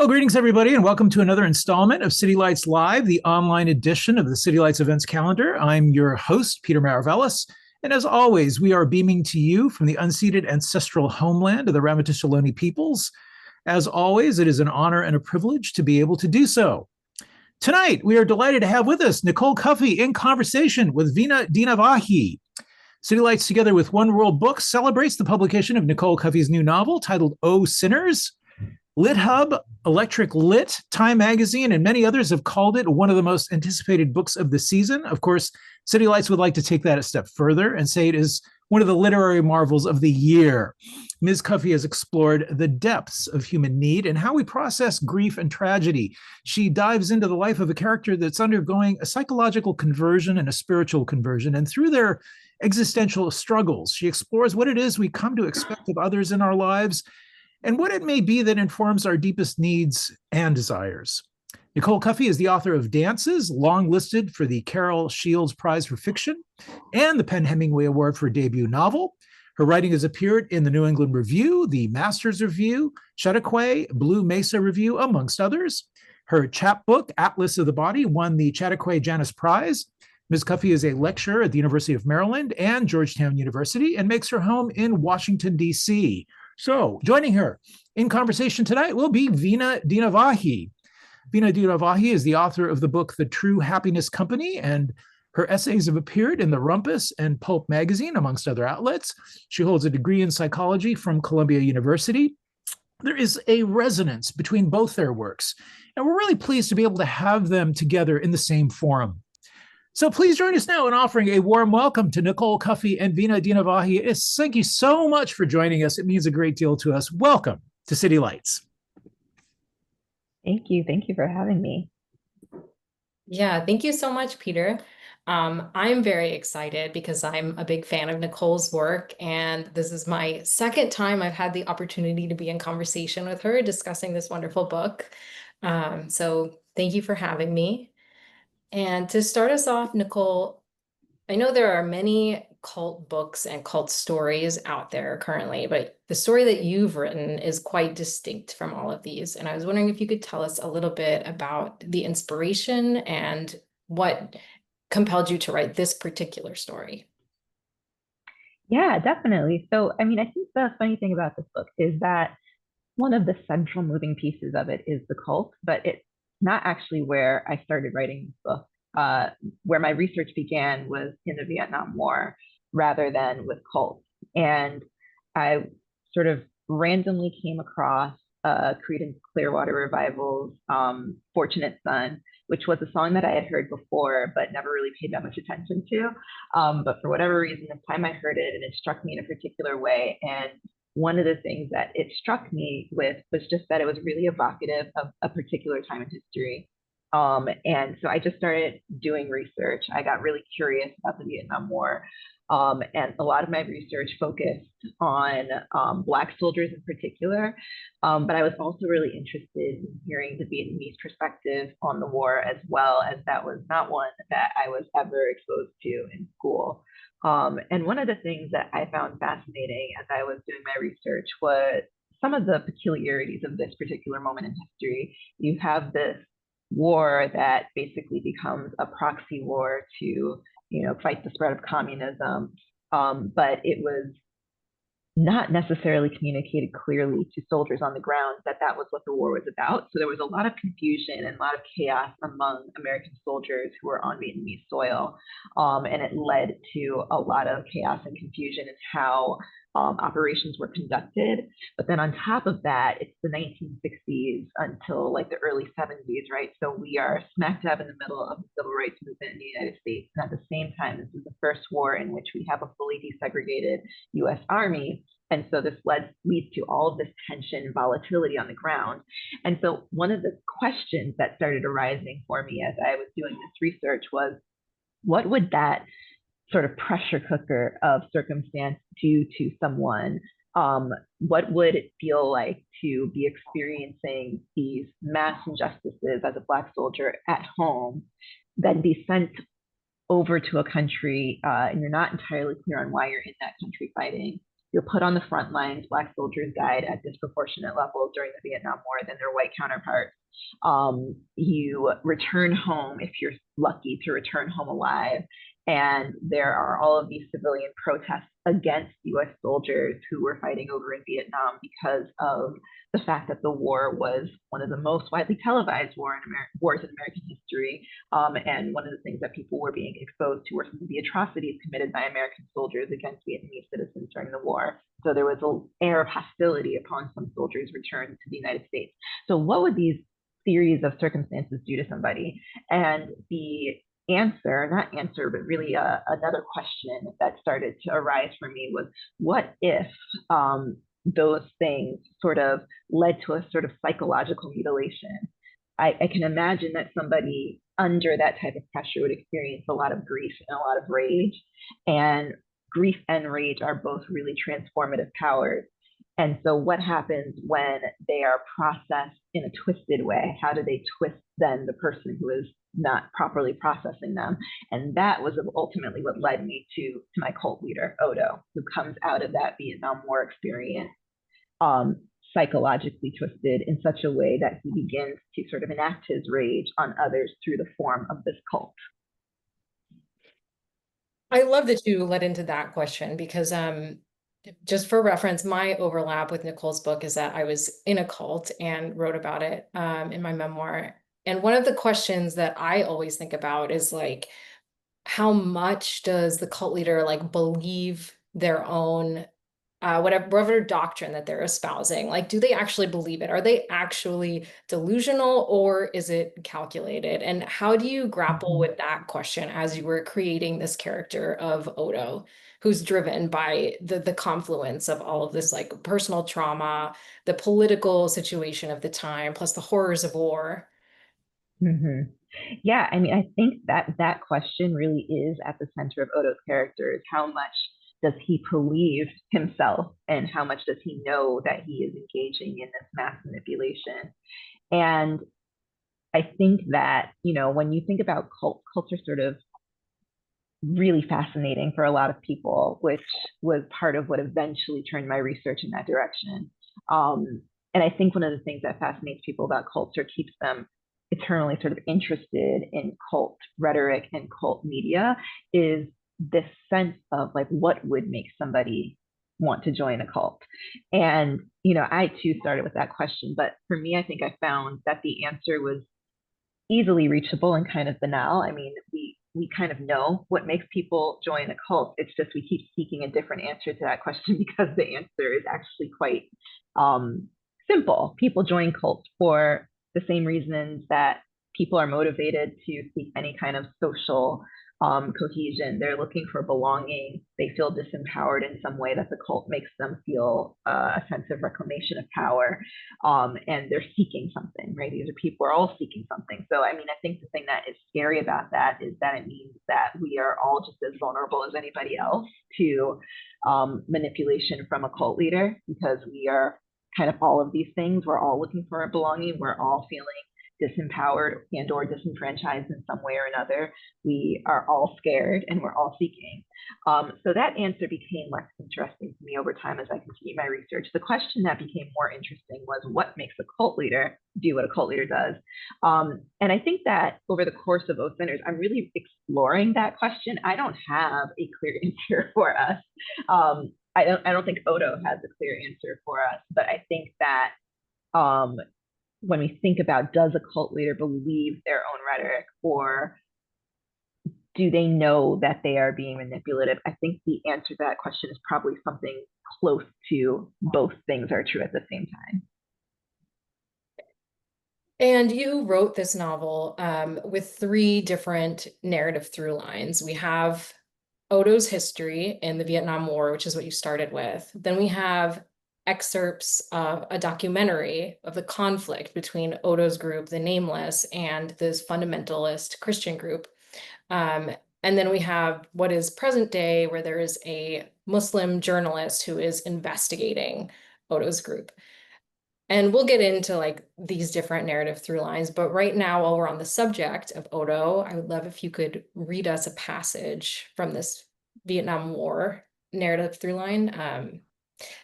Well, greetings, everybody, and welcome to another installment of City Lights Live, the online edition of the City Lights events calendar. I'm your host, Peter Maravellis, and as always, we are beaming to you from the unceded ancestral homeland of the Ramaytush Ohlone peoples. As always, it is an honor and a privilege to be able to do so. Tonight, we are delighted to have with us Nicole Cuffy in conversation with Veena Dinavahi. City Lights, together with One World Books, celebrates the publication of Nicole Cuffy's new novel titled Oh Sinners. Lit Hub, Electric Lit, Time Magazine, and many others have called it one of the most anticipated books of the season. Of course, City Lights would like to take that a step further and say it is one of the literary marvels of the year. Ms. Cuffy has explored the depths of human need and how we process grief and tragedy. She dives into the life of a character that's undergoing a psychological conversion and a spiritual conversion, and through their existential struggles, she explores what it is we come to expect of others in our lives and what it may be that informs our deepest needs and desires. Nicole Cuffy is the author of Dances, long listed for the Carol Shields Prize for Fiction and the Penn Hemingway Award for Debut Novel. Her writing has appeared in the New England Review, the Masters Review, Chautauqua, Blue Mesa Review, amongst others. Her chapbook, Atlas of the Body, won the Chautauqua Janus Prize. Ms. Cuffy is a lecturer at the University of Maryland and Georgetown University and makes her home in Washington, D.C. So joining her in conversation tonight will be Veena Dinavahi. Veena Dinavahi is the author of the book, The True Happiness Company, and her essays have appeared in the Rumpus and Pulp magazine, amongst other outlets. She holds a degree in psychology from Columbia University. There is a resonance between both their works, and we're really pleased to be able to have them together in the same forum. So please join us now in offering a warm welcome to Nicole Cuffy and Veena Dinavahi. Thank you so much for joining us. It means a great deal to us. Welcome to City Lights. Thank you. Thank you for having me. Yeah, thank you so much, Peter. I'm very excited because I'm a big fan of Nicole's work, and this is my second time I've had the opportunity to be in conversation with her discussing this wonderful book. So thank you for having me. And to start us off, Nicole, I know there are many cult books and cult stories out there currently, but the story that you've written is quite distinct from all of these. And I was wondering if you could tell us a little bit about the inspiration and what compelled you to write this particular story. Yeah, definitely. So, I mean, I think the funny thing about this book is that one of the central moving pieces of it is the cult, but it's not actually where I started writing this book. Where my research began was in the Vietnam War rather than with cults. And I sort of randomly came across Creedence Clearwater Revival's Fortunate Son, which was a song that I had heard before, but never really paid that much attention to. But for whatever reason, this time I heard it and it struck me in a particular way. And one of the things that it struck me with was just that it was really evocative of a particular time in history. And so I just started doing research. I got really curious about the Vietnam War. And a lot of my research focused on Black soldiers in particular. But I was also really interested in hearing the Vietnamese perspective on the war, as well, as that was not one that I was ever exposed to in school. And one of the things that I found fascinating as I was doing my research was some of the peculiarities of this particular moment in history. You have this war that basically becomes a proxy war to, fight the spread of communism. But it was not necessarily communicated clearly to soldiers on the ground that that was what the war was about. So there was a lot of confusion and a lot of chaos among American soldiers who were on Vietnamese soil. And it led to a lot of chaos and confusion in how operations were conducted. But then on top of that, it's the 1960s until like the early 70s, right? So we are smack dab in the middle of the civil rights movement in the United States. And at the same time, this is the first war in which we have a fully desegregated US Army. And so this leads to all of this tension and volatility on the ground. And so one of the questions that started arising for me as I was doing this research was, what would that sort of pressure cooker of circumstance do to someone? What would it feel like to be experiencing these mass injustices as a Black soldier at home, then be sent over to a country and you're not entirely clear on why you're in that country fighting, you're put on the front lines. Black soldiers died at disproportionate levels during the Vietnam War than their white counterparts. You return home if you're lucky to return home alive. And there are all of these civilian protests against US soldiers who were fighting over in Vietnam because of the fact that the war was one of the most widely televised wars in American history. And one of the things that people were being exposed to were some of the atrocities committed by American soldiers against Vietnamese citizens during the war. So there was an air of hostility upon some soldiers' return to the United States. So what would these series of circumstances do to somebody? And the answer, not answer, but really another question that started to arise for me was, what if those things sort of led to a sort of psychological mutilation? I can imagine that somebody under that type of pressure would experience a lot of grief and a lot of rage. And grief and rage are both really transformative powers. And so what happens when they are processed in a twisted way? How do they twist then the person who is not properly processing them? And that was ultimately what led me to my cult leader, Odo, who comes out of that Vietnam War experience psychologically twisted in such a way that he begins to sort of enact his rage on others through the form of this cult. I love that you led into that question because just for reference, my overlap with Nicole's book is that I was in a cult and wrote about it in my memoir. And one of the questions that I always think about is like, how much does the cult leader like believe their own whatever doctrine that they're espousing? Like, do they actually believe it? Are they actually delusional, or is it calculated? And how do you grapple with that question as you were creating this character of Odo, who's driven by the confluence of all of this like personal trauma, the political situation of the time, plus the horrors of war? Mm-hmm. Yeah, I mean, I think that question really is at the center of Odo's character, is how much does he believe himself and how much does he know that he is engaging in this mass manipulation? And I think that, when you think about cults are sort of really fascinating for a lot of people, which was part of what eventually turned my research in that direction. And I think one of the things that fascinates people about cults or keeps them eternally sort of interested in cult rhetoric and cult media is this sense of like, what would make somebody want to join a cult? And, I too started with that question, but for me, I think I found that the answer was easily reachable and kind of banal. I mean, we kind of know what makes people join a cult. It's just we keep seeking a different answer to that question because the answer is actually quite simple. People join cults for the same reasons that people are motivated to seek any kind of social cohesion. They're looking for belonging. They feel disempowered in some way that the cult makes them feel a sense of reclamation of power. And they're seeking something, right? These are people who are all seeking something. So, I mean, I think the thing that is scary about that is that it means that we are all just as vulnerable as anybody else to manipulation from a cult leader, because we are kind of all of these things. We're all looking for a belonging. We're all feeling disempowered and or disenfranchised in some way or another. We are all scared and we're all seeking. So that answer became less interesting to me over time as I continued my research. The question that became more interesting was, what makes a cult leader do what a cult leader does? And I think that over the course of Oath Centers, I'm really exploring that question. I don't have a clear answer for us. I don't think Odo has a clear answer for us, but I think that when we think about, does a cult leader believe their own rhetoric, or do they know that they are being manipulative? I think the answer to that question is probably something close to both things are true at the same time. And you wrote this novel with 3 different narrative through lines. We have Odo's history in the Vietnam War, which is what you started with. Then we have excerpts of a documentary of the conflict between Odo's group, the Nameless, and this fundamentalist Christian group. And then we have what is present day, where there is a Muslim journalist who is investigating Odo's group. And we'll get into like these different narrative through lines. But right now, while we're on the subject of Odo, I would love if you could read us a passage from this Vietnam War narrative through line.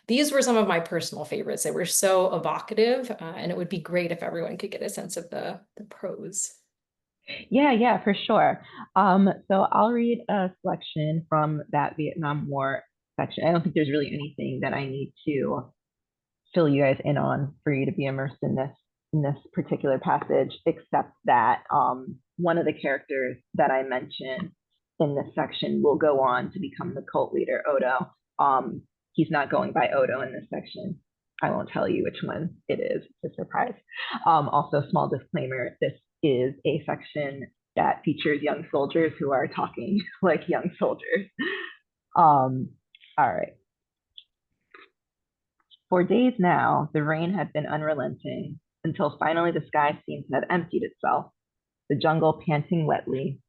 These were some of my personal favorites. They were so evocative, and it would be great if everyone could get a sense of the prose. Yeah, for sure. So I'll read a selection from that Vietnam War section. I don't think there's really anything that I need to fill you guys in on for you to be immersed in this particular passage, except that one of the characters that I mentioned in this section will go on to become the cult leader, Odo. He's not going by Odo in this section. I won't tell you which one it is. It's a surprise. Also, small disclaimer, this is a section that features young soldiers who are talking like young soldiers. All right. For days now, the rain had been unrelenting until finally the sky seemed to have emptied itself, the jungle panting wetly,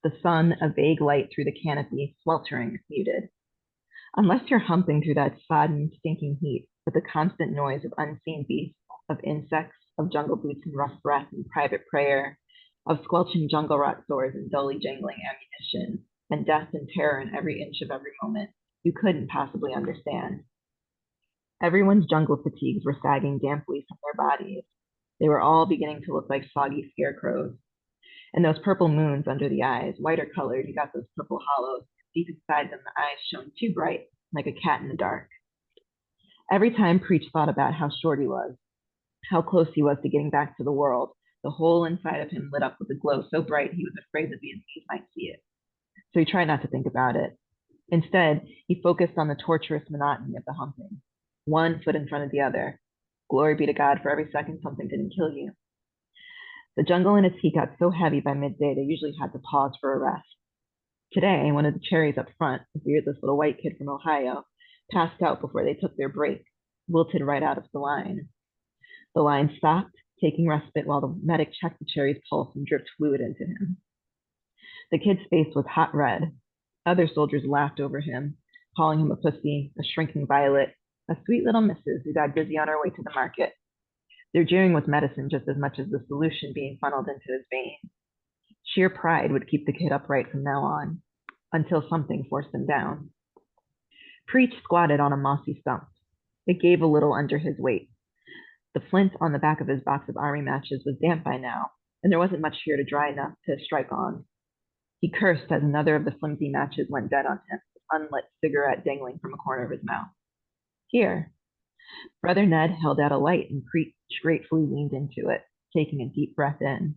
the sun a vague light through the canopy, sweltering, muted. Unless you're humping through that sodden, stinking heat with the constant noise of unseen beasts, of insects, of jungle boots and rough breath and private prayer, of squelching jungle rot swords and dully jangling ammunition, and death and terror in every inch of every moment, you couldn't possibly understand. Everyone's jungle fatigues were sagging damply from their bodies. They were all beginning to look like soggy scarecrows. And those purple moons under the eyes, whiter colored, you got those purple hollows. Deep inside them, the eyes shone too bright, like a cat in the dark. Every time Preach thought about how short he was, how close he was to getting back to the world, the whole inside of him lit up with a glow so bright he was afraid the Vietnamese might see it. So he tried not to think about it. Instead, he focused on the torturous monotony of the humping, one foot in front of the other. Glory be to God, for every second something didn't kill you. The jungle in its heat got so heavy by midday they usually had to pause for a rest. Today, one of the cherries up front, a beardless little white kid from Ohio, passed out before they took their break, wilted right out of the line. The line stopped, taking respite while the medic checked the cherry's pulse and dripped fluid into him. The kid's face was hot red. Other soldiers laughed over him, calling him a pussy, a shrinking violet, a sweet little missus who got busy on her way to the market. Their jeering was medicine just as much as the solution being funneled into his veins. Sheer pride would keep the kid upright from now on, until something forced him down. Preach squatted on a mossy stump. It gave a little under his weight. The flint on the back of his box of army matches was damp by now, and there wasn't much here to dry enough to strike on. He cursed as another of the flimsy matches went dead on him, an unlit cigarette dangling from a corner of his mouth. Here. Brother Ned held out a light and Preach gratefully leaned into it, taking a deep breath in.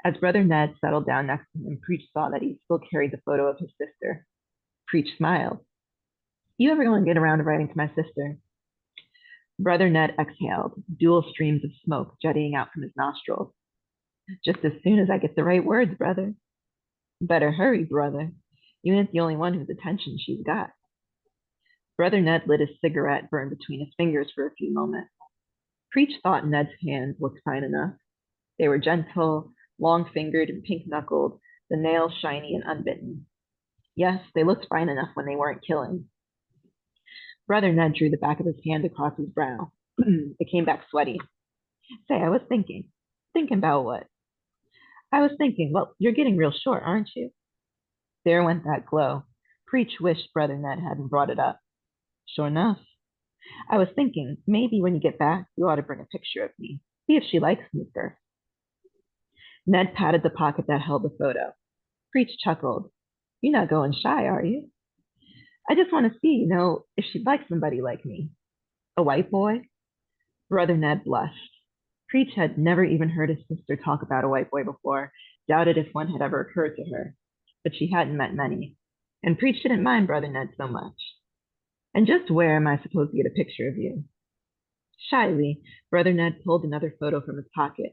As Brother Ned settled down next to him, Preach saw that he still carried the photo of his sister. Preach smiled. You ever going to get around to writing to my sister? Brother Ned exhaled, dual streams of smoke jetting out from his nostrils. Just as soon as I get the right words, brother. Better hurry, brother. You ain't the only one whose attention she's got. Brother Ned lit his cigarette, burned between his fingers for a few moments. Preach thought Ned's hands looked fine enough. They were gentle, long-fingered and pink-knuckled, the nails shiny and unbitten. Yes, they looked fine enough when they weren't killing. Brother Ned drew the back of his hand across his brow. It came back sweaty. Say, I was thinking. Thinking about what? I was thinking, well, you're getting real short, aren't you? There went that glow. Preach wished Brother Ned hadn't brought it up. Sure enough. I was thinking, maybe when you get back, you ought to bring a picture of me. See if she likes me first. Ned patted the pocket that held the photo. Preach chuckled. You're not going shy, are you? I just want to see, if she'd like somebody like me. A white boy? Brother Ned blushed. Preach had never even heard his sister talk about a white boy before, doubted if one had ever occurred to her. But she hadn't met many. And Preach didn't mind Brother Ned so much. And just where am I supposed to get a picture of you? Shyly, Brother Ned pulled another photo from his pocket.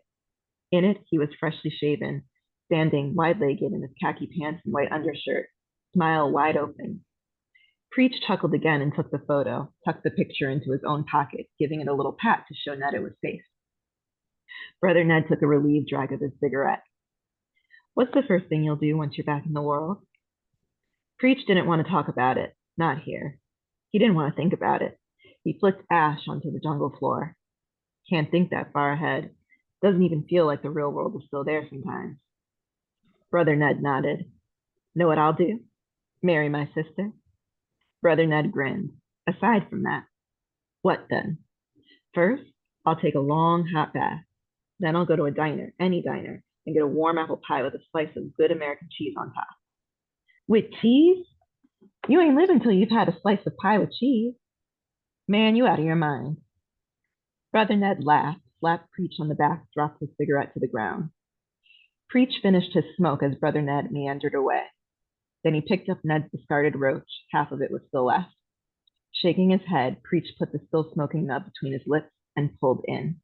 In it, he was freshly shaven, standing wide-legged in his khaki pants and white undershirt, smile wide open. Preach chuckled again and took the photo, tucked the picture into his own pocket, giving it a little pat to show Ned it was safe. Brother Ned took a relieved drag of his cigarette. What's the first thing you'll do once you're back in the world? Preach didn't want to talk about it, not here. He didn't want to think about it. He flicked ash onto the jungle floor. Can't think that far ahead. Doesn't even feel like the real world is still there sometimes. Brother Ned nodded. Know what I'll do? Marry my sister. Brother Ned grinned. Aside from that, what then? First, I'll take a long hot bath. Then I'll go to a diner, any diner, and get a warm apple pie with a slice of good American cheese on top. With cheese? You ain't live until you've had a slice of pie with cheese. Man, you out of your mind. Brother Ned laughed, slapped Preach on the back, dropped his cigarette to the ground. Preach finished his smoke as Brother Ned meandered away. Then he picked up Ned's discarded roach. Half of it was still left. Shaking his head, Preach put the still smoking nub between his lips and pulled in.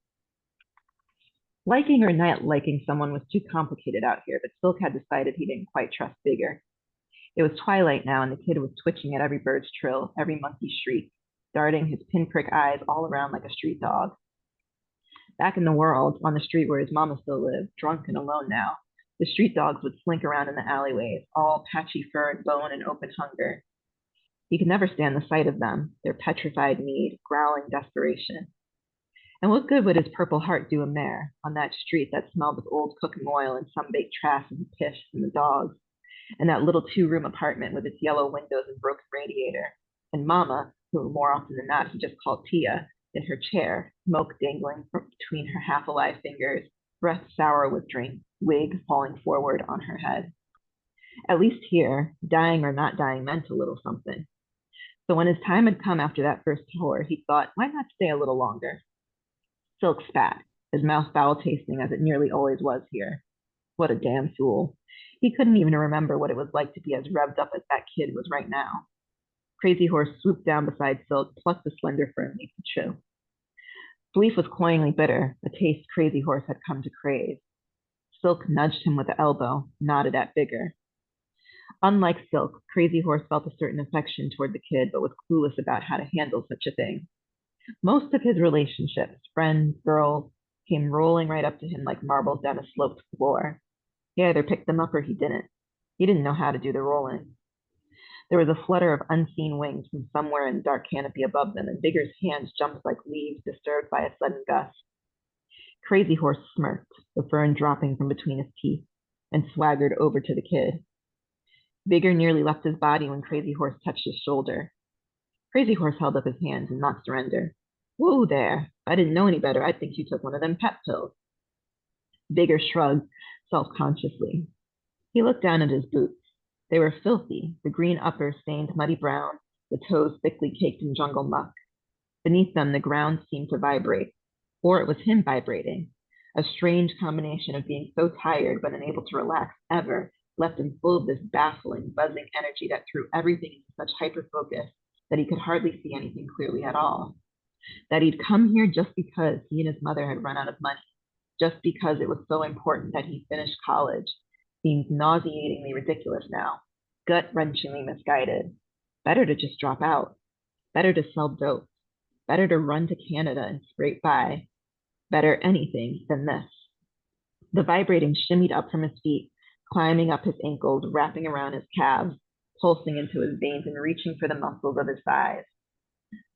Liking or not liking someone was too complicated out here, but Silk had decided he didn't quite trust Bigger. It was twilight now, and the kid was twitching at every bird's trill, every monkey's shriek, darting his pinprick eyes all around like a street dog. Back in the world, on the street where his mama still lived, drunk and alone now, the street dogs would slink around in the alleyways, all patchy fur and bone and open hunger. He could never stand the sight of them, their petrified need, growling desperation. And what good would his purple heart do him there, on that street that smelled of old cooking oil and sun-baked trash and piss and the dogs, and that little two-room apartment with its yellow windows and broken radiator, and Mama, who more often than not he just called Tia, in her chair, smoke dangling from between her half-alive fingers, breath sour with drink, wig falling forward on her head. At least here, dying or not dying meant a little something. So when his time had come after that first tour, he thought, why not stay a little longer? Silk spat, his mouth foul-tasting as it nearly always was here. What a damn fool. He couldn't even remember what it was like to be as revved up as that kid was right now. Crazy Horse swooped down beside Silk, plucked the slender fern leaf to chew. The leaf was cloyingly bitter, a taste Crazy Horse had come to crave. Silk nudged him with the elbow, nodded at Bigger. Unlike Silk, Crazy Horse felt a certain affection toward the kid, but was clueless about how to handle such a thing. Most of his relationships, friends, girls, came rolling right up to him like marbles down a sloped floor. He either picked them up or he didn't. He didn't know how to do the rolling. There was a flutter of unseen wings from somewhere in the dark canopy above them, and Bigger's hands jumped like leaves disturbed by a sudden gust. Crazy Horse smirked, the fern dropping from between his teeth, and swaggered over to the kid. Bigger nearly left his body when Crazy Horse touched his shoulder. Crazy Horse held up his hands in mock surrender. Whoa there. If I didn't know any better, I'd think you took one of them pep pills. Bigger shrugged self-consciously. He looked down at his boots. They were filthy, the green uppers stained muddy brown, the toes thickly caked in jungle muck. Beneath them, the ground seemed to vibrate. Or it was him vibrating. A strange combination of being so tired but unable to relax ever left him full of this baffling, buzzing energy that threw everything into such hyper-focus that he could hardly see anything clearly at all. That he'd come here just because he and his mother had run out of money, just because it was so important that he finish college, seemed nauseatingly ridiculous now, gut-wrenchingly misguided. Better to just drop out. Better to sell dope. Better to run to Canada and scrape by. Better anything than this. The vibrating shimmied up from his feet, climbing up his ankles, wrapping around his calves, pulsing into his veins and reaching for the muscles of his thighs.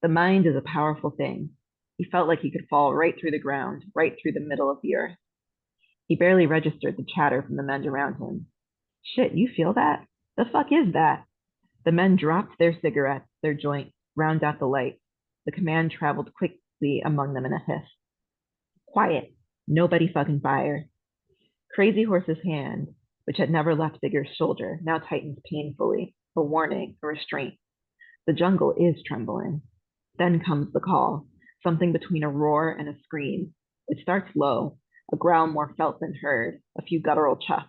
The mind is a powerful thing. He felt like he could fall right through the ground, right through the middle of the earth. He barely registered the chatter from the men around him. Shit, you feel that? The fuck is that? The men dropped their cigarettes, their joints, round out the light. The command traveled quickly among them in a hiss. Quiet. Nobody fucking fire. Crazy Horse's hand, which had never left Bigger's shoulder, now tightens painfully, a warning, a restraint. The jungle is trembling. Then comes the call, something between a roar and a scream. It starts low, a growl more felt than heard, a few guttural chuffs,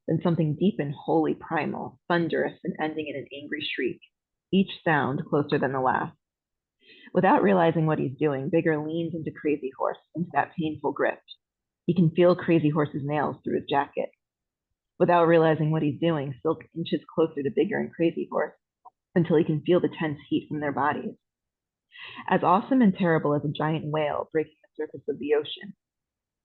then something deep and wholly primal, thunderous and ending in an angry shriek, each sound closer than the last. Without realizing what he's doing, Bigger leans into Crazy Horse, into that painful grip. He can feel Crazy Horse's nails through his jacket. Without realizing what he's doing, Silk inches closer to Bigger and Crazy Horse until he can feel the tense heat from their bodies. As awesome and terrible as a giant whale breaking the surface of the ocean,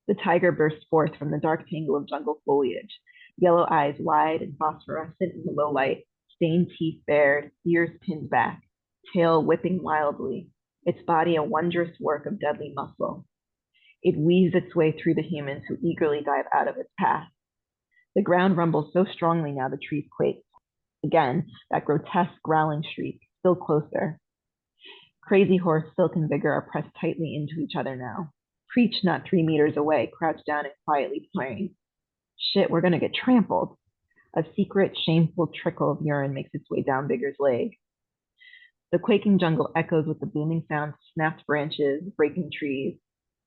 the tiger burst forth from the dark tangle of jungle foliage, yellow eyes wide and phosphorescent in the low light, stained teeth bared, ears pinned back, tail whipping wildly, its body a wondrous work of deadly muscle. It weaves its way through the humans who eagerly dive out of its path. The ground rumbles so strongly now the trees quake. Again, that grotesque growling shriek, still closer. Crazy Horse, Silk, and Vigor are pressed tightly into each other now. Preach not 3 meters away, crouched down and quietly praying. Shit, we're gonna get trampled. A secret, shameful trickle of urine makes its way down Vigor's leg. The quaking jungle echoes with the booming sounds of snapped branches, breaking trees.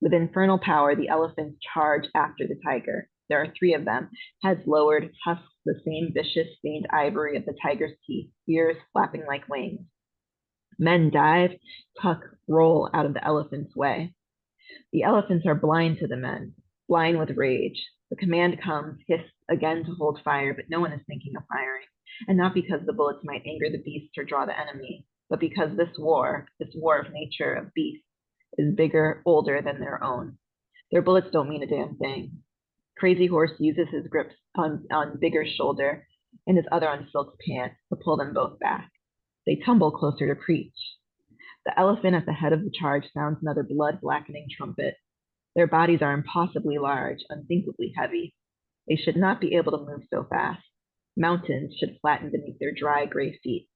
With infernal power, the elephants charge after the tiger. There are 3 of them, heads lowered, tusks the same vicious, stained ivory of the tiger's teeth, ears flapping like wings. Men dive, tuck, roll out of the elephant's way. The elephants are blind to the men, blind with rage. The command comes, hissed again to hold fire, but no one is thinking of firing. And not because the bullets might anger the beasts or draw the enemy, but because this war of nature, of beasts, is bigger, older than their own. Their bullets don't mean a damn thing. Crazy Horse uses his grips on Vigor's shoulder and his other on Silk's pants to pull them both back. They tumble closer to Preach. The elephant at the head of the charge sounds another blood-blackening trumpet. Their bodies are impossibly large, unthinkably heavy. They should not be able to move so fast. Mountains should flatten beneath their dry, gray feet.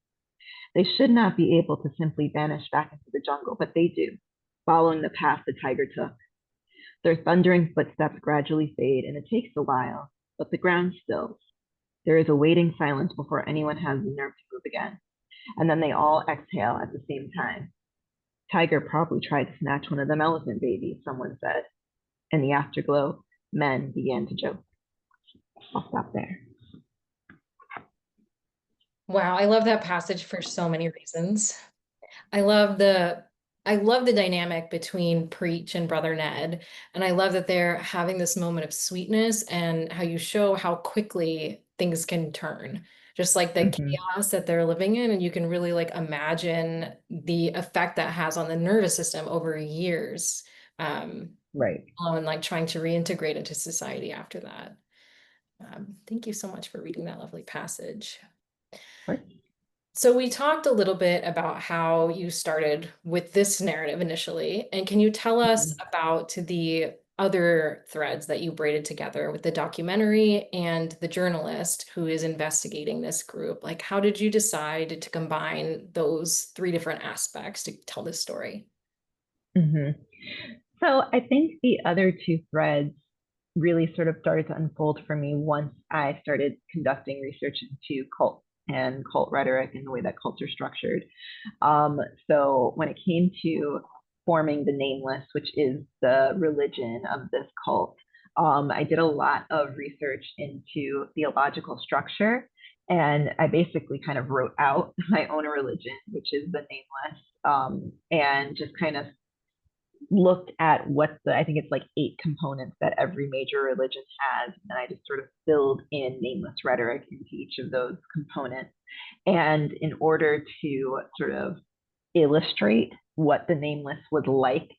They should not be able to simply vanish back into the jungle, but they do, following the path the tiger took. Their thundering footsteps gradually fade, and it takes a while, but the ground stills. There is a waiting silence before anyone has the nerve to move again, and then they all exhale at the same time. Tiger probably tried to snatch one of them elephant babies, someone said. In the afterglow, men began to joke. I'll stop there. Wow, I love that passage for so many reasons. I love the dynamic between Preach and Brother Ned. And I love that they're having this moment of sweetness and how you show how quickly things can turn. Just like the chaos that they're living in. And you can really like imagine the effect that has on the nervous system over years. Right. And like trying to reintegrate into society after that. Thank you so much for reading that lovely passage. Right. So we talked a little bit about how you started with this narrative initially, and can you tell us about the other threads that you braided together with the documentary and the journalist who is investigating this group? Like, how did you decide to combine those 3 different aspects to tell this story? So I think the other 2 threads really sort of started to unfold for me once I started conducting research into cults and cult rhetoric and the way that cults are structured. So when it came to forming the Nameless, which is the religion of this cult, I did a lot of research into theological structure, and I basically kind of wrote out my own religion, which is the Nameless, and just kind of looked at I think it's like 8 components that every major religion has. And I just sort of filled in nameless rhetoric into each of those components. And in order to sort of illustrate what the nameless was like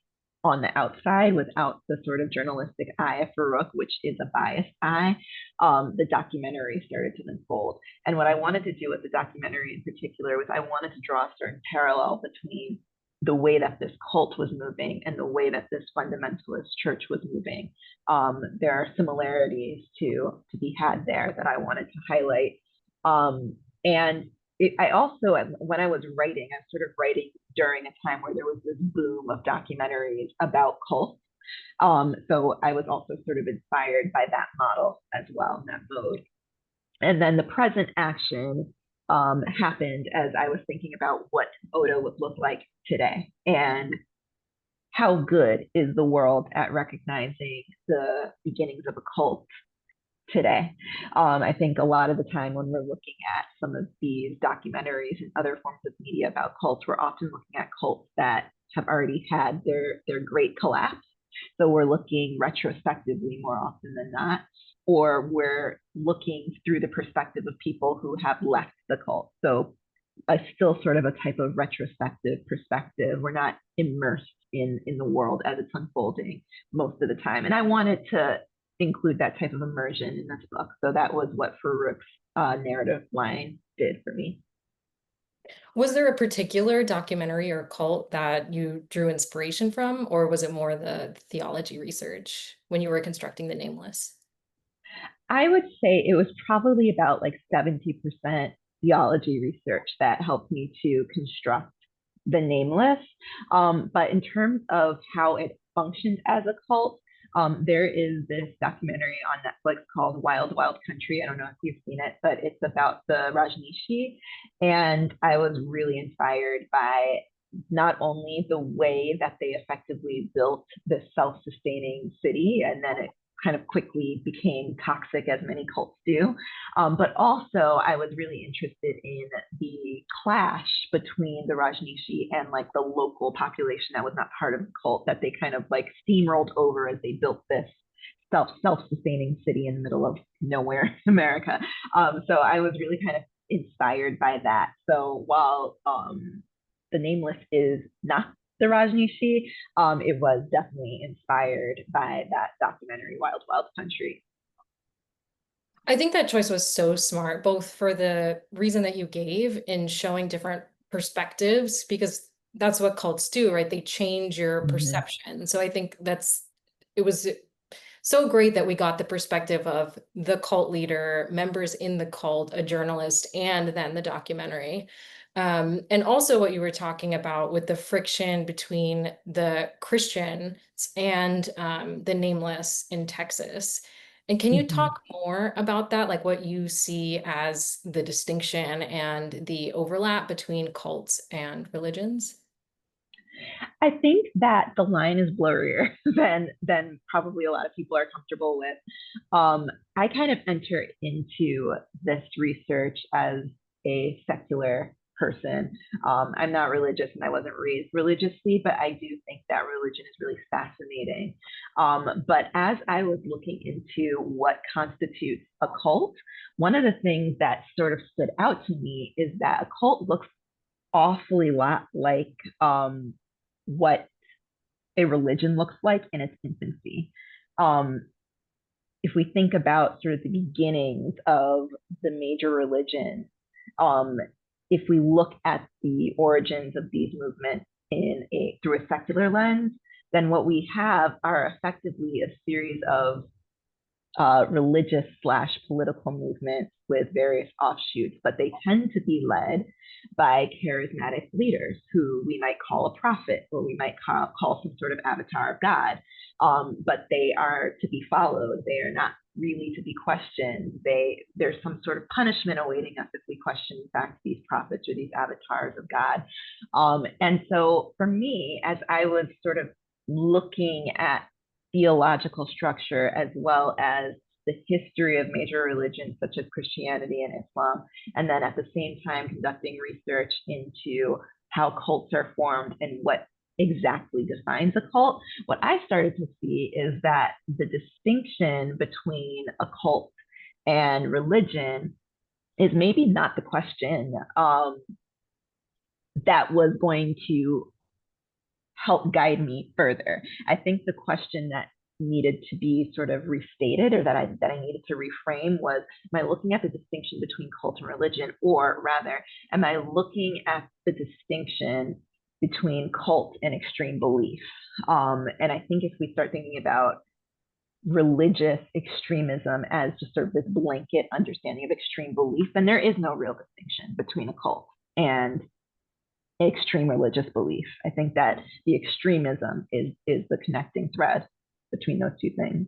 on the outside without the sort of journalistic eye of Faruq, which is a biased eye, the documentary started to unfold. And what I wanted to do with the documentary in particular was I wanted to draw a certain parallel between the way that this cult was moving and the way that this fundamentalist church was moving. There are similarities to be had there that I wanted to highlight. I also, when I was writing, I was sort of writing during a time where there was this boom of documentaries about cults. So I was also sort of inspired by that model as well, that mode. And then the present action happened as I was thinking about what Odo would look like today and how good is the world at recognizing the beginnings of a cult today. I think a lot of the time when we're looking at some of these documentaries and other forms of media about cults, we're often looking at cults that have already had their great collapse. So we're looking retrospectively more often than not, or we're looking through the perspective of people who have left the cult. So still sort of a type of retrospective perspective. We're not immersed in the world as it's unfolding most of the time. And I wanted to include that type of immersion in this book. So that was what Faruq's narrative line did for me. Was there a particular documentary or cult that you drew inspiration from, or was it more the theology research when you were constructing the Nameless? I would say it was probably about like 70% theology research that helped me to construct the Nameless. But in terms of how it functions as a cult, there is this documentary on Netflix called Wild Wild Country. I don't know if you've seen it, but it's about the Rajneeshi. And I was really inspired by not only the way that they effectively built this self-sustaining city, and then it kind of quickly became toxic, as many cults do. But also, I was really interested in the clash between the Rajneeshi and like the local population that was not part of the cult, that they kind of like steamrolled over as they built this self-sustaining city in the middle of nowhere in America. So I was really kind of inspired by that. So while the Nameless is not the Rajneeshi, it was definitely inspired by that documentary, Wild Wild Country. I think that choice was so smart, both for the reason that you gave in showing different perspectives, because that's what cults do, right? They change your perception. So I think it was so great that we got the perspective of the cult leader, members in the cult, a journalist, and then the documentary. And also what you were talking about with the friction between the Christians and the Nameless in Texas. And can you talk more about that, like what you see as the distinction and the overlap between cults and religions? I think that the line is blurrier than probably a lot of people are comfortable with. I kind of enter into this research as a secular person. I'm not religious and I wasn't raised religiously, but I do think that religion is really fascinating. But as I was looking into what constitutes a cult, one of the things that sort of stood out to me is that a cult looks awfully lot like what a religion looks like in its infancy. Um, if we think about sort of the beginnings of the major religions, um, if we look at the origins of these movements through a secular lens, then what we have are effectively a series of religious slash political movements with various offshoots, but they tend to be led by charismatic leaders who we might call a prophet, or we might call some sort of avatar of God. But they are to be followed. They are not really to be questioned. There's some sort of punishment awaiting us if we question, in fact, these prophets or these avatars of God. And so for me, as I was sort of looking at theological structure as well as the history of major religions such as Christianity and Islam, and then at the same time conducting research into how cults are formed and what exactly defines a cult, what I started to see is that the distinction between a cult and religion is maybe not the question that was going to help guide me further. I think the question that needed to be sort of restated, or that I needed to reframe, was, am I looking at the distinction between cult and religion, or rather, am I looking at the distinction between cult and extreme belief? And I think if we start thinking about religious extremism as just sort of this blanket understanding of extreme belief, then there is no real distinction between a cult and extreme religious belief. I think that the extremism is the connecting thread between those two things.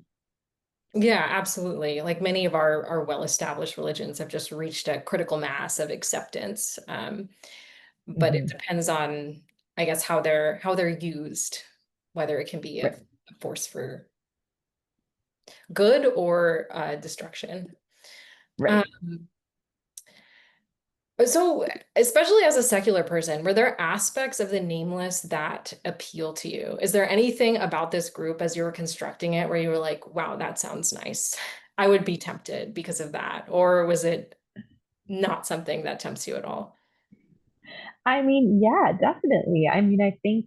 Yeah, absolutely. Like many of our well-established religions have just reached a critical mass of acceptance. But it depends on, I guess, how they're used, whether it can be a force for good or destruction. Right. So, especially as a secular person, were there aspects of the Nameless that appeal to you? Is there anything about this group as you were constructing it where you were like, wow, that sounds nice. I would be tempted because of that? Or was it not something that tempts you at all? I mean, yeah, definitely. I mean, I think,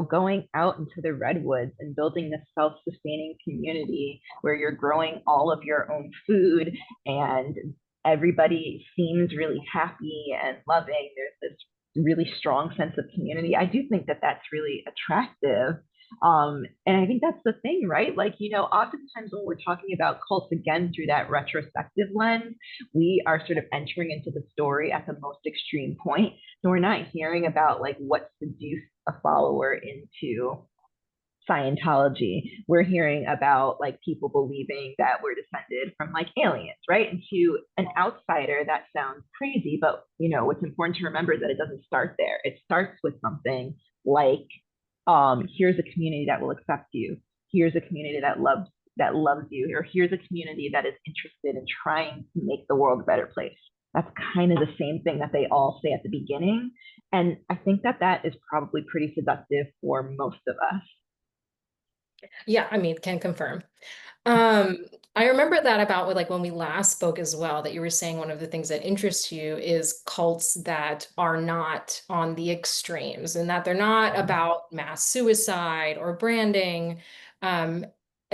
going out into the redwoods and building this self-sustaining community where you're growing all of your own food and everybody seems really happy and loving. There's this really strong sense of community. I do think that that's really attractive. And I think that's the thing, right? Like, oftentimes when we're talking about cults, again, through that retrospective lens, we are sort of entering into the story at the most extreme point. So we're not hearing about like what seduced a follower into Scientology. We're hearing about like people believing that we're descended from like aliens, right? And to an outsider, that sounds crazy, but what's important to remember is that it doesn't start there. It starts with something like, here's a community that will accept you. Here's a community that loves you, or here's a community that is interested in trying to make the world a better place. That's kind of the same thing that they all say at the beginning. And I think that that is probably pretty seductive for most of us. Yeah, I mean, can confirm. I remember that about like when we last spoke as well, that you were saying one of the things that interests you is cults that are not on the extremes and that they're not about mass suicide or branding. And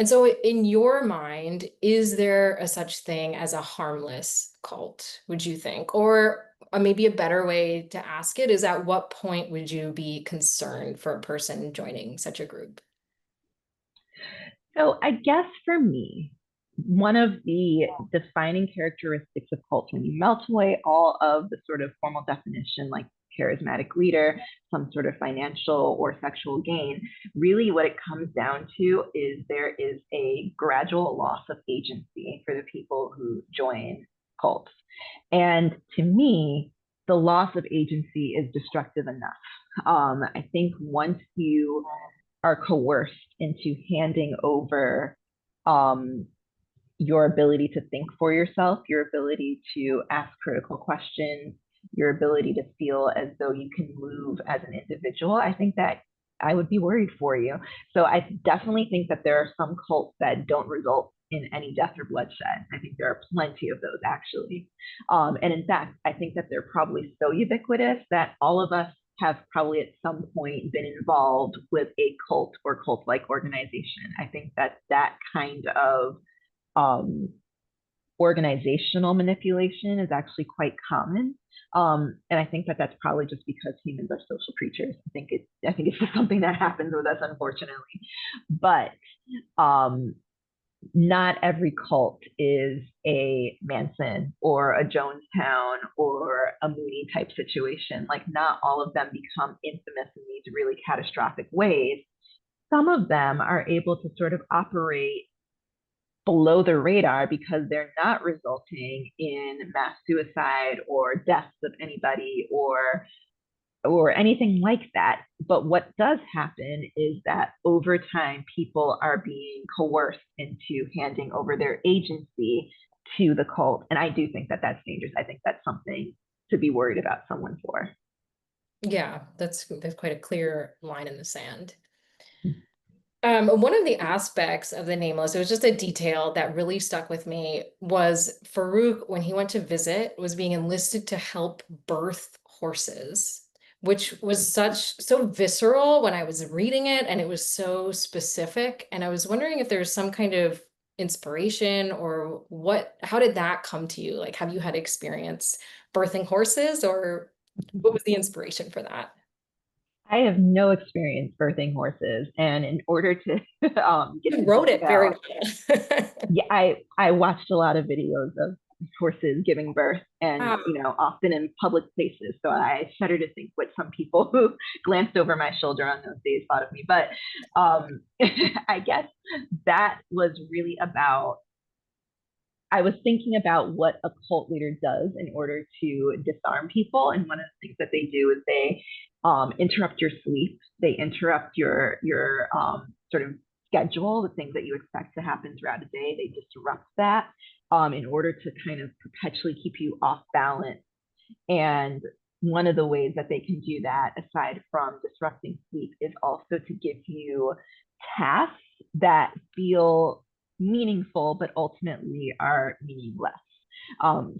so in your mind, is there a such thing as a harmless cult, would you think? Or maybe a better way to ask it is, at what point would you be concerned for a person joining such a group? So I guess for me, one of the defining characteristics of cults, when you melt away all of the sort of formal definition, like charismatic leader, some sort of financial or sexual gain, really what it comes down to is there is a gradual loss of agency for the people who join cults. And to me, the loss of agency is destructive enough. I think once you are coerced into handing over your ability to think for yourself, your ability to ask critical questions, your ability to feel as though you can move as an individual, I think that I would be worried for you. So I definitely think that there are some cults that don't result in any death or bloodshed. I think there are plenty of those actually. And in fact, I think that they're probably so ubiquitous that all of us have probably at some point been involved with a cult or cult-like organization. I think that that kind of organizational manipulation is actually quite common. And I think that that's probably just because humans are social creatures. I think it's just something that happens with us, unfortunately. But not every cult is a Manson or a Jonestown or a Mooney type situation. Like, not all of them become infamous in these really catastrophic ways. Some of them are able to sort of operate below the radar because they're not resulting in mass suicide or deaths of anybody or anything like that. But what does happen is that over time, people are being coerced into handing over their agency to the cult. And I do think that that's dangerous. I think that's something to be worried about someone for. Yeah, that's quite a clear line in the sand. One of the aspects of the Nameless, it was just a detail that really stuck with me, was Faruq, when he went to visit, was being enlisted to help birth horses, which was so visceral when I was reading it, and it was so specific. And I was wondering if there's some kind of inspiration or how did that come to you? Like, have you had experience birthing horses, or what was the inspiration for that? I have no experience birthing horses, and in order to get You the wrote it very details, well. yeah, I watched a lot of videos of horses giving birth, and Wow. often in public places. So I shudder to think what some people who glanced over my shoulder on those days thought of me. But I guess that was really about. I was thinking about what a cult leader does in order to disarm people, and one of the things that they do is they interrupt your sleep. They interrupt your sort of schedule, the things that you expect to happen throughout a day. They disrupt that in order to kind of perpetually keep you off balance. And one of the ways that they can do that, aside from disrupting sleep, is also to give you tasks that feel meaningful, but ultimately are meaningless.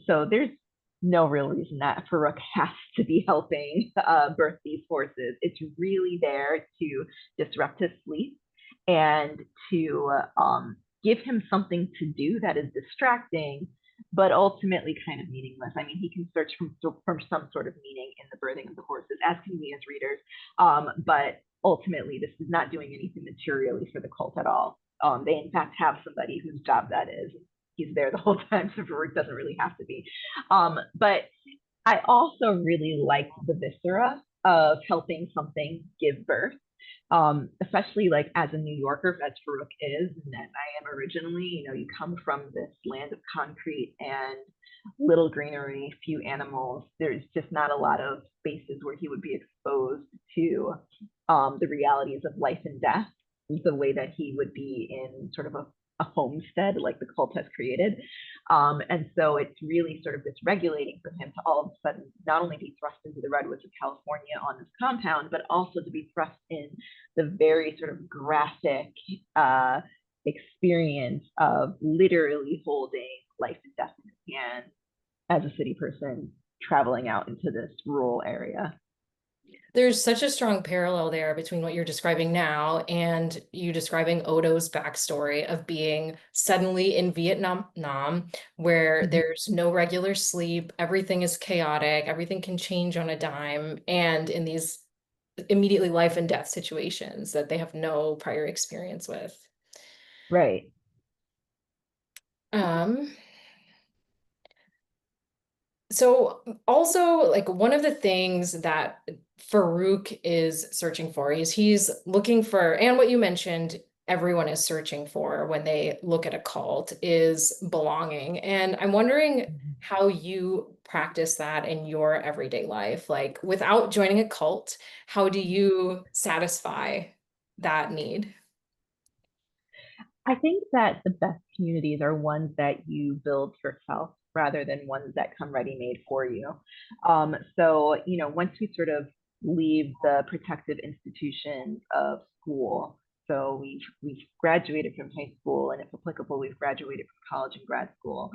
So there's no real reason that Farouk has to be helping birth these horses. It's really there to disrupt his sleep and to give him something to do that is distracting, but ultimately kind of meaningless. I mean, he can search from some sort of meaning in the birthing of the horses, as can we as readers. But ultimately, this is not doing anything materially for the cult at all. They in fact have somebody whose job that is. He's there the whole time, so Faruq doesn't really have to be. But I also really liked the viscera of helping something give birth. Especially like as a New Yorker, as Faruq is, and I am originally, you come from this land of concrete and little greenery, few animals. There's just not a lot of spaces where he would be exposed to the realities of life and death the way that he would be in sort of a homestead like the cult has created. And so it's really sort of this regulating for him to all of a sudden not only be thrust into the redwoods of California on this compound, but also to be thrust in the very sort of graphic experience of literally holding life and death in his hand as a city person traveling out into this rural area. There's such a strong parallel there between what you're describing now and you describing Odo's backstory of being suddenly in Vietnam, where there's no regular sleep, everything is chaotic, everything can change on a dime, and in these immediately life and death situations that they have no prior experience with. Right. So also like one of the things that Faruq is searching for is he's looking for, and what you mentioned, everyone is searching for when they look at a cult is belonging. And I'm wondering how you practice that in your everyday life. Like without joining a cult, how do you satisfy that need? I think that the best communities are ones that you build yourself rather than ones that come ready made for you. So, once we sort of leave the protective institutions of school, so we've graduated from high school, and if applicable, we've graduated from college and grad school,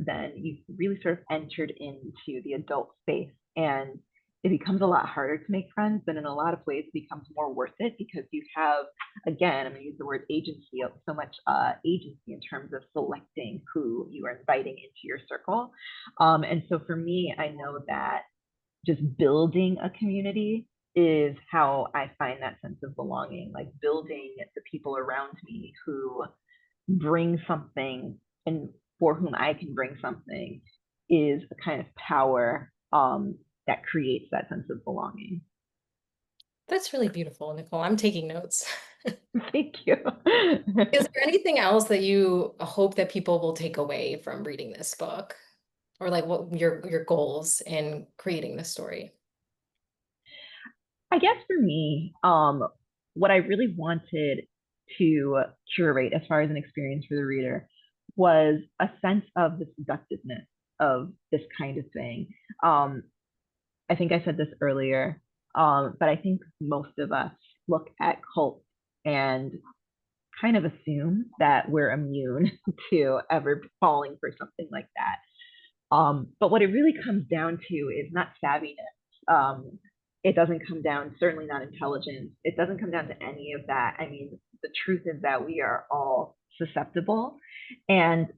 then you've really sort of entered into the adult space. And it becomes a lot harder to make friends, but in a lot of ways it becomes more worth it because you have, again, I'm going to use the word agency, so much agency in terms of selecting who you are inviting into your circle. And so for me, I know that just building a community is how I find that sense of belonging, like building the people around me who bring something and for whom I can bring something is a kind of power that creates that sense of belonging. That's really beautiful, Nicole. I'm taking notes. Thank you. Is there anything else that you hope that people will take away from reading this book? Or like what your goals in creating this story? I guess for me, what I really wanted to curate as far as an experience for the reader was a sense of the seductiveness of this kind of thing. I think I said this earlier, but I think most of us look at cults and kind of assume that we're immune to ever falling for something like that. But what it really comes down to is not savviness. It doesn't come down, certainly not intelligence. It doesn't come down to any of that. I mean, the truth is that we are all susceptible. And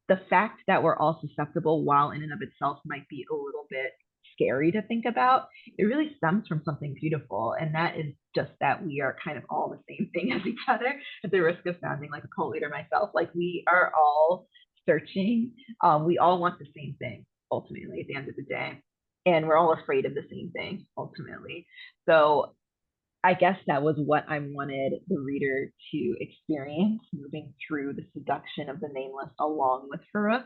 the fact that we're all susceptible, while in and of itself might be a little bit scary to think about, it really stems from something beautiful. And that is just that we are kind of all the same thing as each other, at the risk of sounding like a cult leader myself. Like we are all searching. We all want the same thing ultimately at the end of the day. And we're all afraid of the same thing ultimately. So I guess that was what I wanted the reader to experience moving through the seduction of the nameless along with Faruq.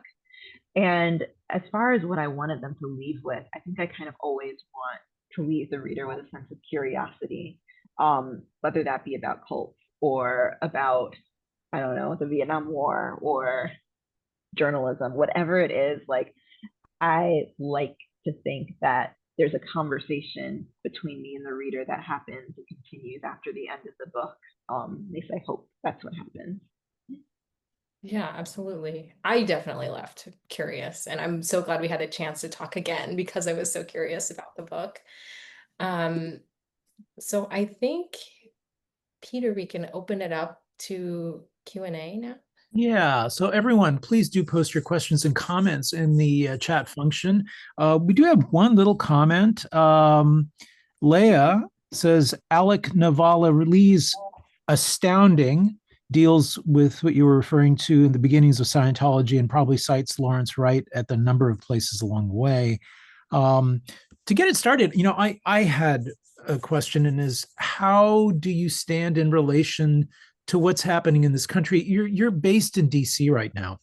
And as far as what I wanted them to leave with, I think I kind of always want to leave the reader with a sense of curiosity, whether that be about cults or about, I don't know, the Vietnam War or journalism, whatever it is. Like, I like to think that there's a conversation between me and the reader that happens and continues after the end of the book. At least I hope that's what happens. Yeah, absolutely. I definitely left curious, and I'm so glad we had a chance to talk again because I was so curious about the book. So I think, Peter, we can open it up to Q&A now. Yeah, so everyone, please do post your questions and comments in the chat function. We do have one little comment. Leah says Alec Navalny's astounding deals with what you were referring to in the beginnings of Scientology and probably cites Lawrence Wright at the number of places along the way. To get it started, I had a question, and is how do you stand in relation to what's happening in this country? You're based in DC right now,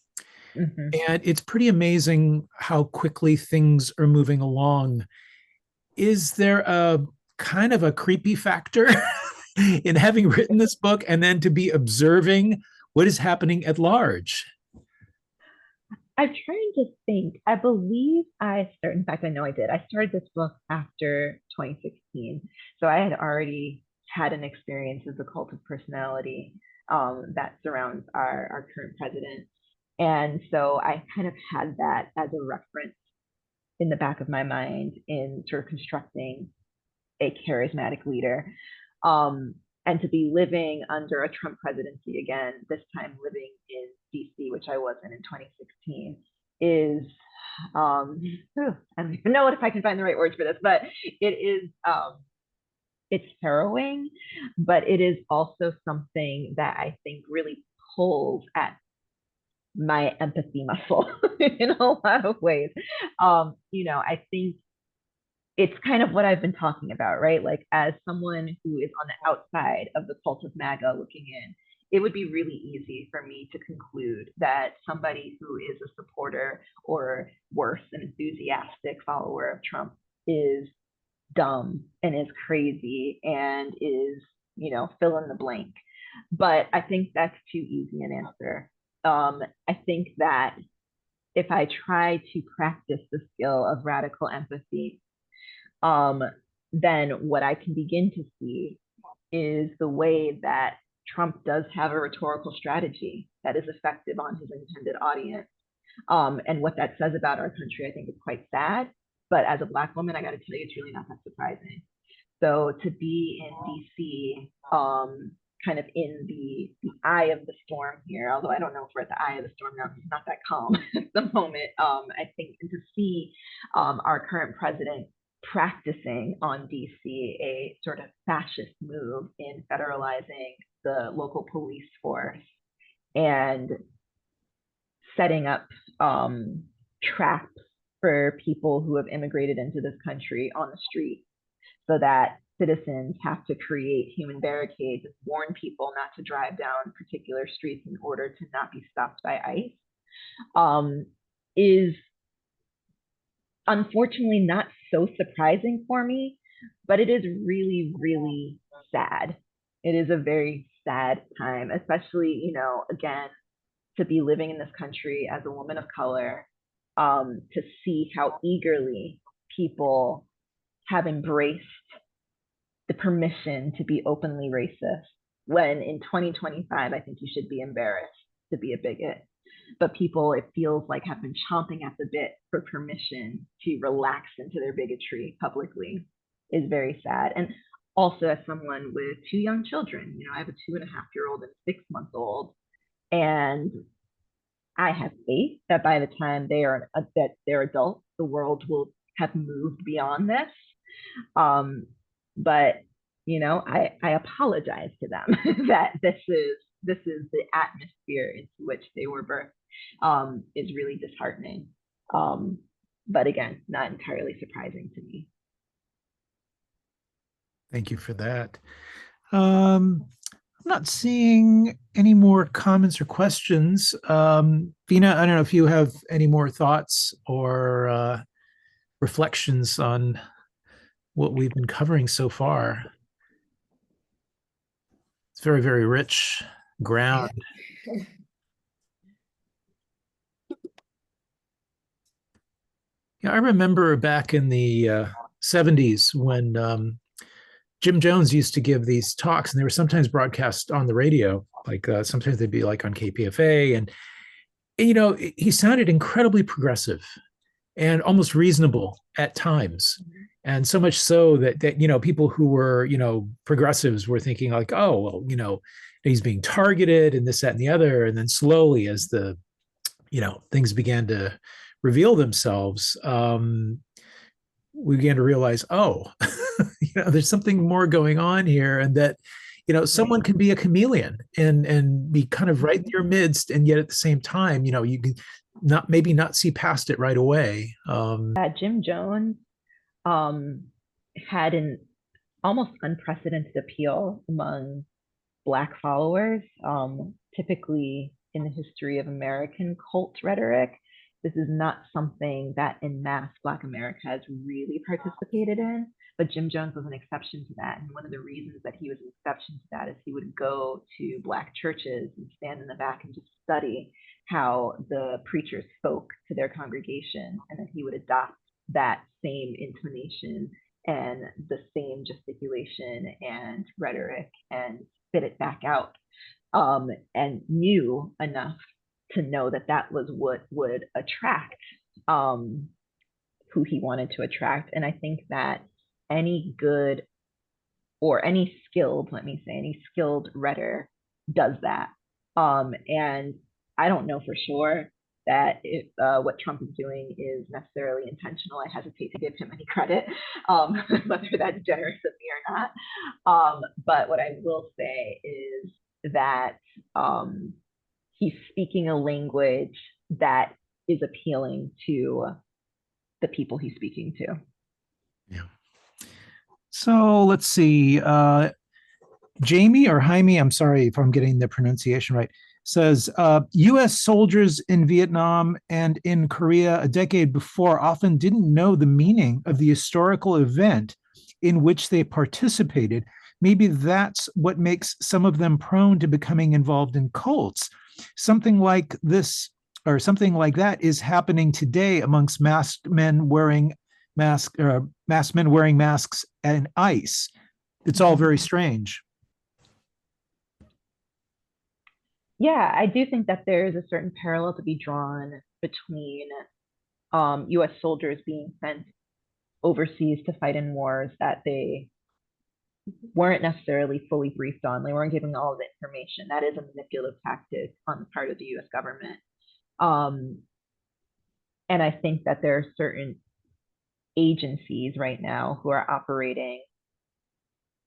and it's pretty amazing how quickly things are moving along. Is there a kind of a creepy factor in having written this book and then to be observing what is happening at large? I'm trying to think. I believe I started, in fact, I know I did. I started this book after 2016. So I had already had an experience as a cult of personality that surrounds our current president. And so I kind of had that as a reference in the back of my mind in sort of constructing a charismatic leader. And to be living under a Trump presidency again, this time living in DC, which I wasn't in 2016, is I don't even know if I can find the right words for this, but it is it's harrowing, but it is also something that I think really pulls at my empathy muscle in a lot of ways. I think it's kind of what I've been talking about, right? Like, as someone who is on the outside of the cult of MAGA looking in, it would be really easy for me to conclude that somebody who is a supporter or worse, an enthusiastic follower of Trump is dumb and is crazy and is, fill in the blank. But I think that's too easy an answer. I think that if I try to practice the skill of radical empathy, then what I can begin to see is the way that Trump does have a rhetorical strategy that is effective on his intended audience. And what that says about our country, I think, is quite sad. But as a Black woman, I got to tell you, it's really not that surprising. So to be in DC, kind of in the eye of the storm here, although I don't know if we're at the eye of the storm now, it's not that calm at the moment. I think, and to see our current president practicing on DC a sort of fascist move in federalizing the local police force and setting up traps for people who have immigrated into this country on the street so that citizens have to create human barricades and warn people not to drive down particular streets in order to not be stopped by ICE, is unfortunately not so surprising for me, but it is really, really sad. It is a very sad time, especially, again, to be living in this country as a woman of color, to see how eagerly people have embraced the permission to be openly racist, when in 2025, I think you should be embarrassed to be a bigot. But people, it feels like, have been chomping at the bit for permission to relax into their bigotry publicly, is very sad. And also, as someone with two young children, I have a 2.5-year-old and a 6-month-old, and I have faith that by the time they're adults, the world will have moved beyond this. But I apologize to them that this is the atmosphere into which they were birthed, is really disheartening. But again, not entirely surprising to me. Thank you for that. I'm not seeing any more comments or questions. Veena, I don't know if you have any more thoughts or reflections on what we've been covering so far. It's very, very rich ground. Yeah, I remember back in the 70s when Jim Jones used to give these talks, and they were sometimes broadcast on the radio. Like sometimes they'd be like on KPFA, and he sounded incredibly progressive and almost reasonable at times. And so much so that people who were progressives were thinking like, oh well, he's being targeted and this, that, and the other. And then slowly, as the, things began to reveal themselves, we began to realize, oh, there's something more going on here, and that, someone can be a chameleon and be kind of right in your midst, and yet at the same time, you can not see past it right away. Jim Jones had an almost unprecedented appeal among Black followers. Typically in the history of American cult rhetoric, this is not something that en masse Black America has really participated in, but Jim Jones was an exception to that. And one of the reasons that he was an exception to that is he would go to Black churches and stand in the back and just study how the preachers spoke to their congregation, and then he would adopt that same intonation and the same gesticulation and rhetoric and spit it back out, and knew enough to know that that was what would attract who he wanted to attract. And I think that any good or any skilled, let me say, any skilled rhetor does that. And I don't know for sure that if what Trump is doing is necessarily intentional. I hesitate to give him any credit, whether that's generous of me or not. But what I will say is that he's speaking a language that is appealing to the people he's speaking to. Yeah. So let's see. Jamie or Jaime, I'm sorry if I'm getting the pronunciation right, says U.S. soldiers in Vietnam and in Korea a decade before often didn't know the meaning of the historical event in which they participated. Maybe that's what makes some of them prone to becoming involved in cults. Something like this or something like that is happening today amongst masked men wearing masks and ICE. It's all very strange. Yeah, I do think that there is a certain parallel to be drawn between U.S. soldiers being sent overseas to fight in wars that they weren't necessarily fully briefed on. They weren't given all of the information. That is a manipulative tactic on the part of the U.S. government. And I think that there are certain agencies right now who are operating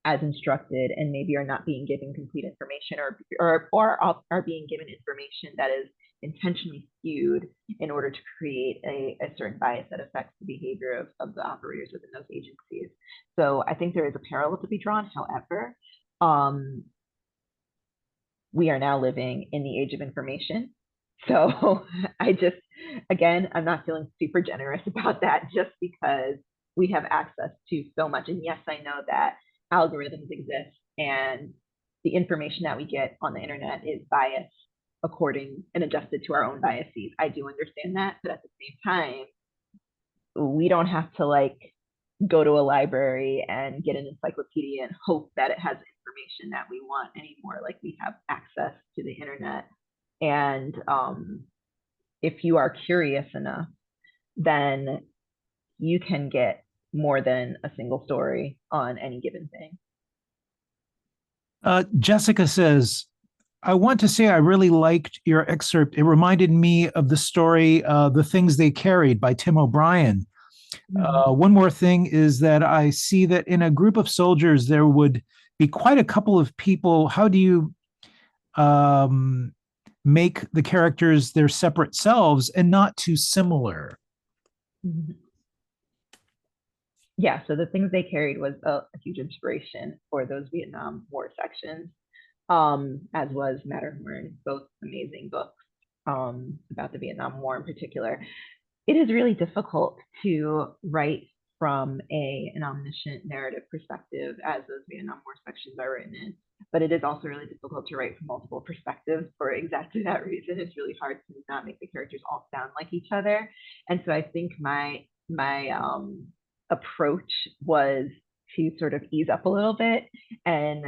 as instructed and maybe are not being given complete information, or are being given information that is intentionally skewed in order to create a certain bias that affects the behavior of the operators within those agencies. So I think there is a parallel to be drawn. However, we are now living in the age of information. So again, I'm not feeling super generous about that just because we have access to so much. And yes, I know that algorithms exist and the information that we get on the internet is biased according and adjusted to our own biases. I do understand that, but at the same time, we don't have to go to a library and get an encyclopedia and hope that it has information that we want anymore. Like, we have access to the internet. And if you are curious enough, then you can get more than a single story on any given thing. Jessica says, I want to say I really liked your excerpt. It reminded me of the story, The Things They Carried by Tim O'Brien. One more thing is that I see that in a group of soldiers, there would be quite a couple of people. How do you make the characters their separate selves and not too similar? Yeah, so The Things They Carried was a huge inspiration for those Vietnam War sections, as was Matterhorn, both amazing books about the Vietnam War in particular. It is really difficult to write from an omniscient narrative perspective as those Vietnam War sections are written in, but it is also really difficult to write from multiple perspectives for exactly that reason. It's really hard to not make the characters all sound like each other. And so I think my approach was to sort of ease up a little bit and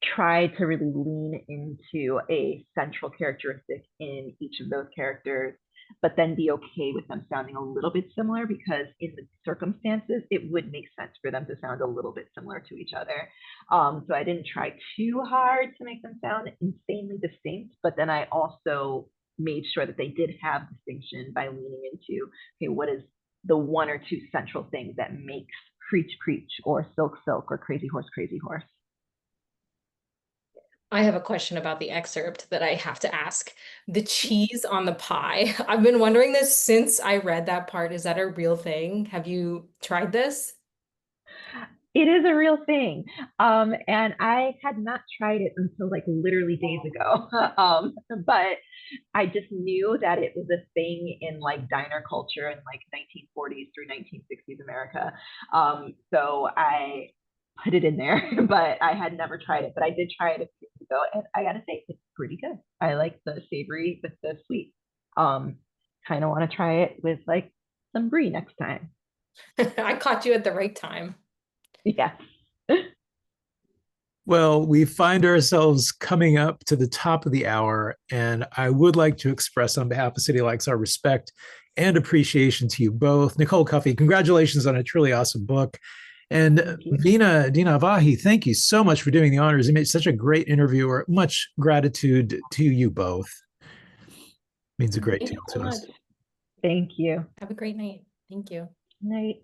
try to really lean into a central characteristic in each of those characters, but then be okay with them sounding a little bit similar, because in the circumstances, it would make sense for them to sound a little bit similar to each other. So I didn't try too hard to make them sound insanely distinct, but then I also made sure that they did have distinction by leaning into, okay, what is the one or two central things that makes preach preach or silk silk or crazy horse crazy horse. I have a question about the excerpt that I have to ask. The cheese on the pie. I've been wondering this since I read that part. Is that a real thing? Have you tried this? It is a real thing. And I had not tried it until like literally days ago. But I just knew that it was a thing in like diner culture in like 1940s through 1960s America. So I put it in there, but I had never tried it. But I did try it a few years ago, and I gotta say, it's pretty good. I like the savory with the sweet. Um, Kind of want to try it with like some brie next time. I caught you at the right time. Yes. Well, we find ourselves coming up to the top of the hour, and I would like to express on behalf of City Likes our respect and appreciation to you both. Nicole Cuffy, congratulations on a truly awesome book. And Veena Dinavahi, thank you so much for doing the honors. You made such a great interviewer. Much gratitude to you both. Means a great Thank you deal so to us. much. Thank you. Have a great night. Thank you. Night.